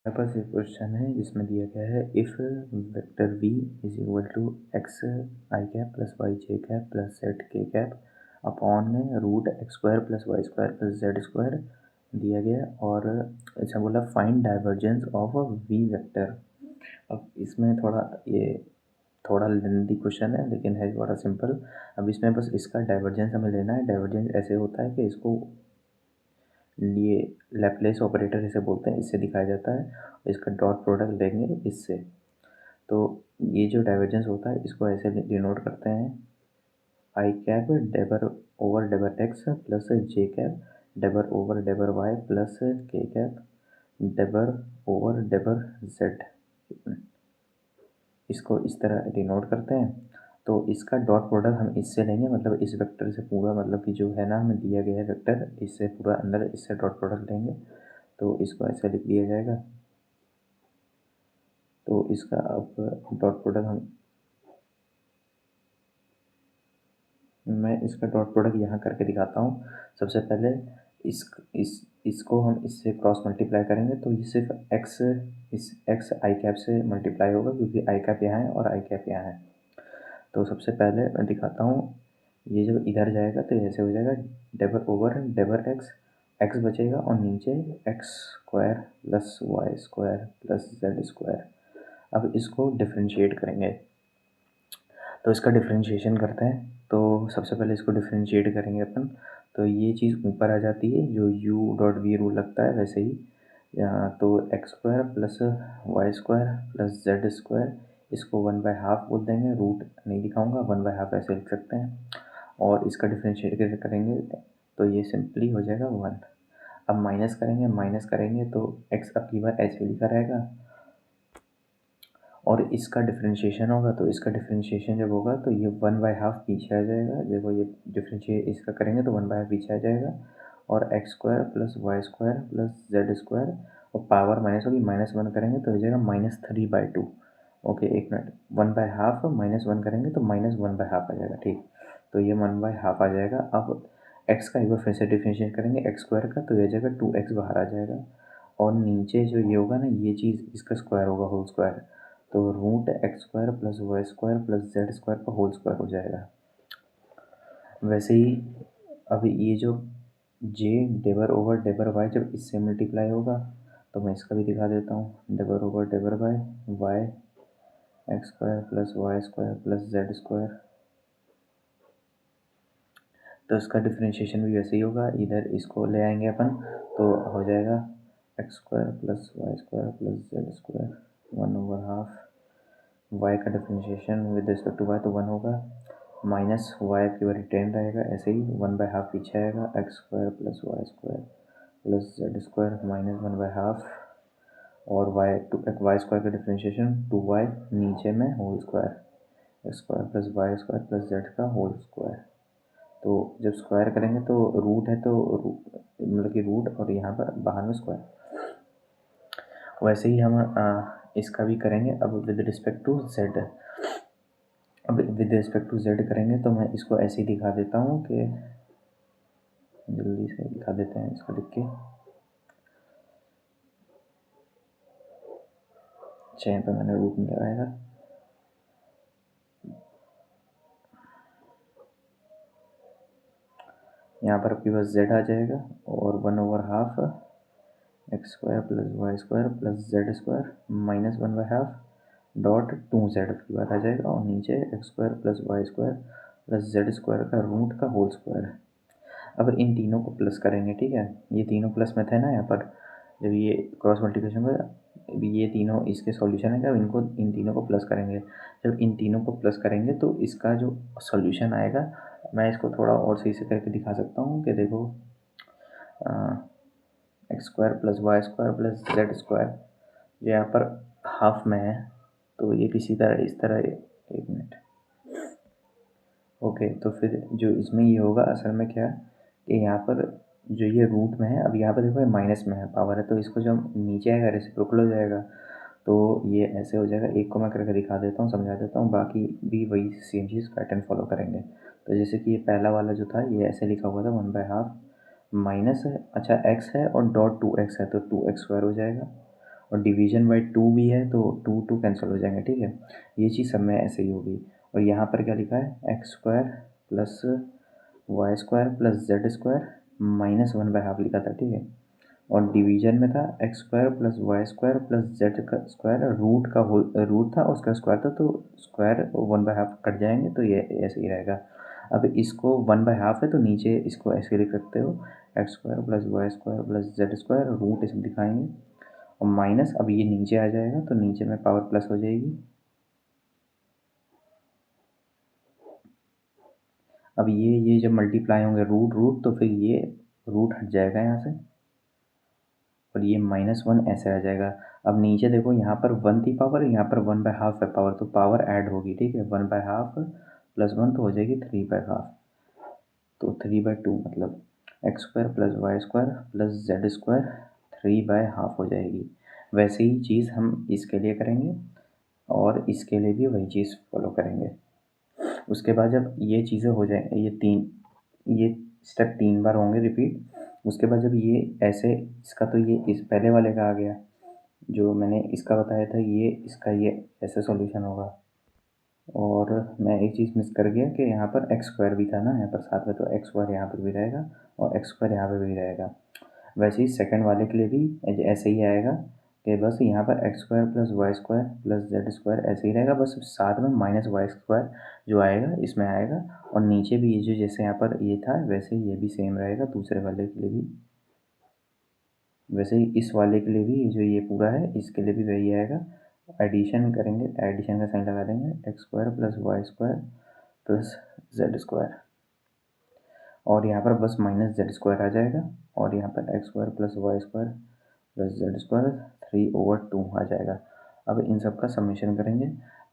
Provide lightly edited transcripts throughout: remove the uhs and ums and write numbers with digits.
हमारे पास एक क्वेश्चन है जिसमें दिया गया है if vector v is equal to x i cap plus y j cap plus z k cap upon में root x square plus y square plus z square दिया गया और ऐसा बोला find divergence of v vector. अब इसमें थोड़ा lengthy question है लेकिन है बड़ा सिंपल। अब इसमें बस इसका डाइवर्जेंस हमें लेना है। डाइवर्जेंस ऐसे होता है कि इसको ये लैप्लेस ऑपरेटर इसे बोलते हैं, इससे दिखाया जाता है। इसका डॉट प्रोडक्ट लेंगे इससे, तो ये जो डाइवर्जेंस होता है इसको ऐसे डिनोट करते हैं आई कैप डेबर ओवर डेबर एक्स प्लस जे कैप डेबर ओवर डेबर वाई प्लस के कैप डेबर ओवर डेबर जेड। इसको इस तरह डिनोट करते हैं। तो इसका डॉट प्रोडक्ट हम इससे लेंगे, मतलब इस वेक्टर से पूरा, मतलब कि जो है ना हमें दिया गया है वेक्टर, इससे पूरा अंदर इससे डॉट प्रोडक्ट लेंगे तो इसको ऐसे लिख दिया जाएगा। तो इसका अब डॉट प्रोडक्ट मैं इसका डॉट प्रोडक्ट यहाँ करके दिखाता हूँ। सबसे पहले इसको हम इससे क्रॉस मल्टीप्लाई करेंगे तो ये सिर्फ एक्स, इस एक्स आई कैप से मल्टीप्लाई होगा क्योंकि आई कैप यहाँ है और आई कैप यहाँ है। तो सबसे पहले मैं दिखाता हूँ, ये जब इधर जाएगा तो ऐसे हो जाएगा डेबर ओवर डेबर एक्स, एक्स बचेगा और नीचे x square plus y square plus z square. अब इसको डिफ्रेंशिएट करेंगे तो इसका डिफ्रेंशिएशन करते हैं। तो सबसे पहले इसको डिफ्रेंशिएट करेंगे अपन, तो ये चीज़ ऊपर आ जाती है जो u डॉट वी रूल लगता है वैसे ही। तो x square plus y square plus z square, इसको 1/2 बोल देंगे, रूट नहीं दिखाऊंगा, 1/2 ऐसे लिख सकते हैं। और इसका डिफ्रेंशिएट करेंगे तो ये सिंपली हो जाएगा 1। अब माइनस करेंगे तो एक्स अब की बार ऐसे लिखा रहेगा और इसका डिफ्रेंशिएशन होगा तो इसका डिफ्रेंशिएशन जब होगा तो ये 1/2 पीछे आ जाएगा। देखो ये डिफ्रेंशिएट इसका करेंगे तो 1/2 पीछे आ जाएगा और x square plus y square plus z square और पावर माइनस होगी, -1 करेंगे तो हो जाएगा -3/2। ओके एक मिनट, 1/2 -1 करेंगे तो -1/2 आ जाएगा, ठीक। तो ये 1/2 आ जाएगा। अब एक्स का एक बार फिर से डिफ्रेंशिएट करेंगे एक्स स्क्वायर का तो ये जाएगा 2x बाहर आ जाएगा और नीचे जो ये होगा ना ये चीज़ इसका स्क्वायर होगा, होल स्क्वायर, तो root x square plus y square plus z square का होल स्क्वायर हो जाएगा। वैसे ही अब ये जो जे डेबर ओवर डेबर वाई जब इससे मल्टीप्लाई होगा तो मैं इसका भी दिखा देता हूँ। डेबर ओवर डेबर y y x square plus y square plus z square, तो इसका डिफ्रेंशिएशन भी वैसे ही होगा। इधर इसको ले आएंगे अपन तो हो जाएगा x square plus y square plus z square 1/2। Y का differentiation with respect to y तो 1 होगा, माइनस वाई की बार रिटेन रहेगा ऐसे ही 1/2 पीछे आएगा, x square plus y square plus z square -1/2 और वाई स्क्वायर का डिफ्रेंशिएशन 2y नीचे में whole square x square plus y square plus z का होल स्क्वायर। तो जब स्क्वायर करेंगे तो रूट है तो मतलब कि रूट और यहाँ पर बाहर में स्क्वायर। वैसे ही हम इसका भी करेंगे अब विद रिस्पेक्ट टू जेड। अब विद रिस्पेक्ट टू जेड करेंगे तो मैं इसको ऐसे ही दिखा देता हूँ कि जल्दी से दिखा देते हैं इसको लिख के। अच्छा यहाँ पे मैंने रूट नहीं लगाया, यहाँ पर आपके पास z आ जाएगा और 1/2 x square plus y square plus z square -1/2 dot 2z की बात आ जाएगा और नीचे x square plus y square plus z square का रूट का होल स्क्वायर। अब इन तीनों को प्लस करेंगे, ठीक है, ये तीनों प्लस में थे ना यहाँ पर, जब ये क्रॉस मल्टीप्लिकेशन का ये तीनों इसके सॉल्यूशन है, जब इनको इन तीनों को प्लस करेंगे, जब इन तीनों को प्लस करेंगे तो इसका जो सॉल्यूशन आएगा, मैं इसको थोड़ा और सही से करके दिखा सकता हूँ कि देखो x square plus y square plus z square यहाँ पर हाफ में है तो ये किसी तरह इस तरह, एक मिनट, ओके। तो फिर जो इसमें ये होगा असल में क्या कि यहाँ पर जो ये रूट में है, अब यहाँ पर देखो ये माइनस में है पावर है तो इसको जब नीचे आएगा रेसिप्रोकल हो जाएगा तो ये ऐसे हो जाएगा। एक को मैं करके दिखा देता हूँ, समझा देता हूँ, बाकी भी वही सेम चीज़ पैटर्न फॉलो करेंगे। तो जैसे कि ये पहला वाला जो था ये ऐसे लिखा हुआ था 1/2 माइनस है, अच्छा एक्स है और डॉट 2x है तो 2x स्क्वायर हो जाएगा और डिवीजन बाई 2 भी है तो 2 2 कैंसिल हो जाएंगे, ठीक है। ये चीज़ सब में ऐसे ही होगी। और यहाँ पर क्या लिखा है, x square plus y square plus z square minus 1/2 लिखा था, ठीक है। और डिवीजन में था x square plus y square plus z का स्क्वायर, रूट का होल रूट था उसका स्क्वायर था, तो स्क्वायर 1/2 कट जाएंगे, तो ये ऐसे ही रहेगा। अब इसको 1/2 है तो नीचे इसको ऐसे लिख सकते हो, x square plus y square plus z square, root इसमें दिखाएंगे और माइनस, अब ये नीचे आ जाएगा तो नीचे में पावर प्लस हो जाएगी। अब ये जब मल्टीप्लाई होंगे रूट रूट तो फिर ये रूट हट जाएगा यहाँ से और ये -1 ऐसे आ जाएगा। अब नीचे देखो, यहाँ पर 1 थी पावर, यहाँ पर 1/2 है पावर, तो पावर ऐड होगी, ठीक है। 1/2 प्लस 1 तो हो जाएगी 3/2, तो 3/2 मतलब x square plus y square plus z square 3/2 हो जाएगी। वैसे ही चीज़ हम इसके लिए करेंगे और इसके लिए भी वही चीज़ फॉलो करेंगे। उसके बाद जब ये चीज़ें हो जाए, ये स्टेप 3 बार होंगे रिपीट। उसके बाद जब ये ऐसे, इसका तो ये इस पहले वाले का आ गया जो मैंने इसका बताया था, ये इसका ये ऐसे सॉल्यूशन होगा। और मैं एक चीज़ मिस कर गया कि यहाँ पर एक्स स्क्वायर भी था ना यहाँ पर साथ में, तो एक्स स्क्वायर यहाँ पर भी रहेगा और एक्स स्क्वायर यहाँ पर भी रहेगा। वैसे ही सेकंड वाले के लिए भी ऐसे ही आएगा कि बस यहाँ पर x square plus y square plus z square ऐसे ही रहेगा, बस साथ में माइनस वाई स्क्वायर जो आएगा इसमें आएगा। और नीचे भी ये जो जैसे यहाँ पर ये था वैसे ही ये भी सेम रहेगा दूसरे वाले के लिए भी। वैसे ही इस वाले के लिए भी जो ये पूरा है इसके लिए भी वही आएगा। एडिशन करेंगे, एडिशन का साइन लगा देंगे, x square plus y square plus z square, और यहाँ पर बस माइनस जेड स्क्वायर आ जाएगा, और यहाँ पर x square plus y square plus z square 3/2 आ जाएगा। अब इन सब का समेशन करेंगे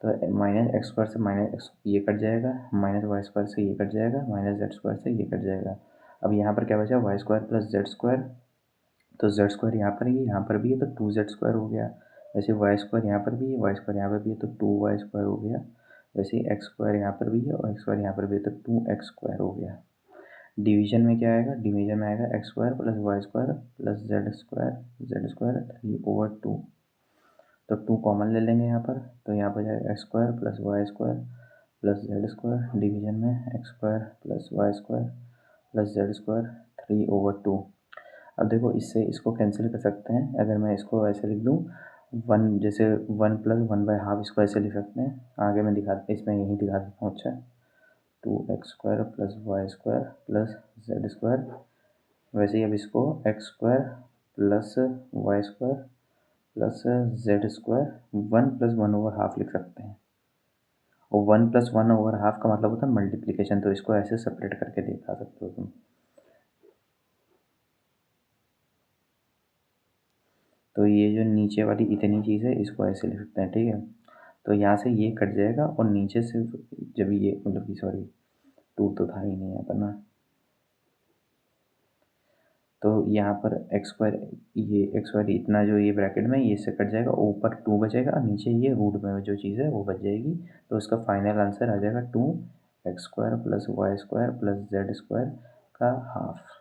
तो माइनस एक्स स्क्वायर से माइनस एक्स ये कट जाएगा, माइनस वाई स्क्वायर से ये कट जाएगा, माइनस जेड स्क्वायर से ये कट जाएगा। अब यहाँ पर क्या बचा, y square plus z square, तो जेड स्क्वायर यहाँ पर ही है, यहाँ पर भी है तो 2z स्क्वायर हो गया। वैसे वाई स्क्वायर यहाँ पर भी है, वाई स्क्वायर यहाँ पर भी है तो 2y स्क्वायर हो गया। वैसे ही एक्स स्क्वायर यहाँ पर भी है और एक्स स्क्वायर यहाँ पर भी है तो 2x स्क्वायर हो गया। डिवीजन में क्या आएगा, डिवीजन में आएगा x square plus y square plus z square 3/2। तो 2 कॉमन ले लेंगे यहाँ पर, तो यहाँ पर जाएगा x square plus y square plus z square, division में x square plus y square plus z square 3/2। अब देखो इससे इसको कैंसिल कर सकते हैं, अगर मैं इसको ऐसे लिख दूँ 1, जैसे 1 प्लस 1/2 इसको ऐसे लिख सकते हैं। आगे मैं इसमें यही दिखा देता हूँ। अच्छा, 2x square plus y square plus z square, वैसे ही अब इसको x square plus y square plus z square 1+1/2 लिख सकते हैं। और 1+1/2 का मतलब होता है मल्टीप्लिकेशन, तो इसको ऐसे सेपरेट करके दिखा सकते हो तुम। तो ये जो नीचे वाली इतनी चीज़ है इसको ऐसे लिख सकते हैं, ठीक है। तो यहाँ से ये कट जाएगा और नीचे से जब ये मतलब कि सॉरी 2 तो था ही नहीं यहाँ पर ना, तो यहाँ पर एक्स स्क्वायर, ये एक्स स्क्वायर इतना जो ये ब्रैकेट में ये इससे कट जाएगा, ऊपर 2 बचेगा और नीचे ये रूट में जो चीज़ है वो बच जाएगी। तो इसका फाइनल आंसर आ जाएगा 2x square plus y square plus z square का हाफ।